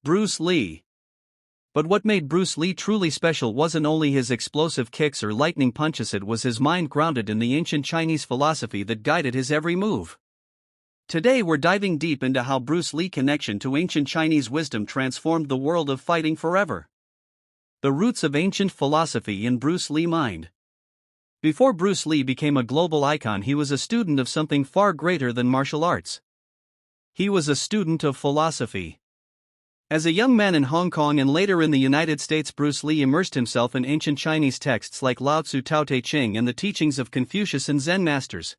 Bruce Lee. But what made Bruce Lee truly special wasn't only his explosive kicks or lightning punches, it was his mind grounded in the ancient Chinese philosophy that guided his every move. Today we're diving deep into how Bruce Lee's connection to ancient Chinese wisdom transformed the world of fighting forever. The roots of ancient philosophy in Bruce Lee's mind. Before Bruce Lee became a global icon, he was a student of something far greater than martial arts. He was a student of philosophy. As a young man in Hong Kong and later in the United States, Bruce Lee immersed himself in ancient Chinese texts like Lao Tzu, Tao Te Ching, and the teachings of Confucius and Zen masters.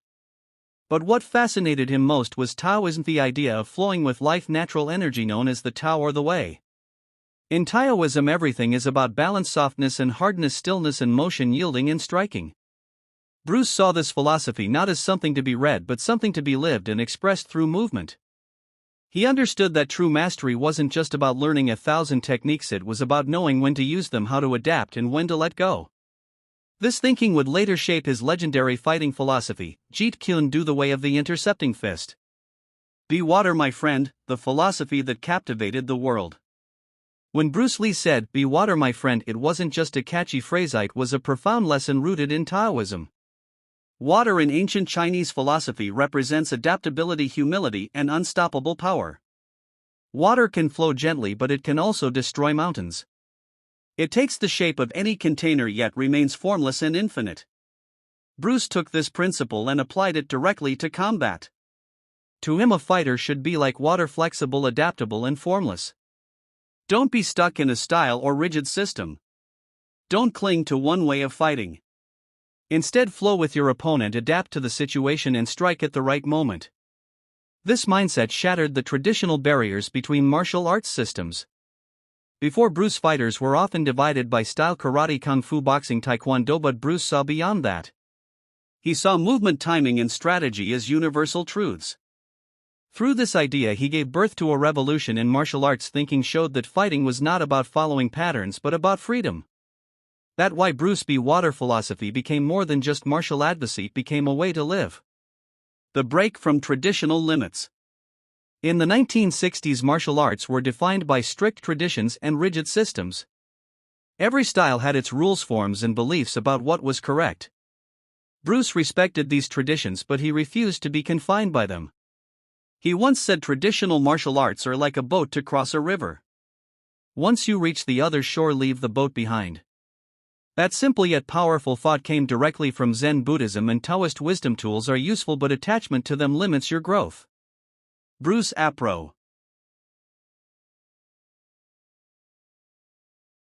But what fascinated him most was Taoism, the idea of flowing with life natural energy known as the Tao or the Way. In Taoism, everything is about balance, softness and hardness, stillness and motion, yielding and striking. Bruce saw this philosophy not as something to be read but something to be lived and expressed through movement. He understood that true mastery wasn't just about learning 1,000 techniques, it was about knowing when to use them, how to adapt, and when to let go. This thinking would later shape his legendary fighting philosophy, Jeet Kune Do, the way of the intercepting fist. Be water, my friend, the philosophy that captivated the world. When Bruce Lee said, "Be water, my friend," it wasn't just a catchy phrase, it was a profound lesson rooted in Taoism. Water in ancient Chinese philosophy represents adaptability, humility, and unstoppable power. Water can flow gently, but it can also destroy mountains. It takes the shape of any container yet remains formless and infinite. Bruce took this principle and applied it directly to combat. To him, a fighter should be like water, flexible, adaptable, and formless. Don't be stuck in a style or rigid system. Don't cling to one way of fighting. Instead, flow with your opponent, adapt to the situation, and strike at the right moment. This mindset shattered the traditional barriers between martial arts systems. Before Bruce, fighters were often divided by style: karate, kung fu, boxing, taekwondo, but Bruce saw beyond that. He saw movement, timing, and strategy as universal truths. Through this idea, he gave birth to a revolution in martial arts thinking, showed that fighting was not about following patterns but about freedom. That's why Bruce Lee's water philosophy became more than just martial advocacy, it became a way to live. The break from traditional limits. In the 1960s, martial arts were defined by strict traditions and rigid systems. Every style had its rules, forms, and beliefs about what was correct. Bruce respected these traditions, but he refused to be confined by them. He once said, "Traditional martial arts are like a boat to cross a river. Once you reach the other shore, leave the boat behind." That simple yet powerful thought came directly from Zen Buddhism and Taoist wisdom. Tools are useful, but attachment to them limits your growth. Bruce Apro.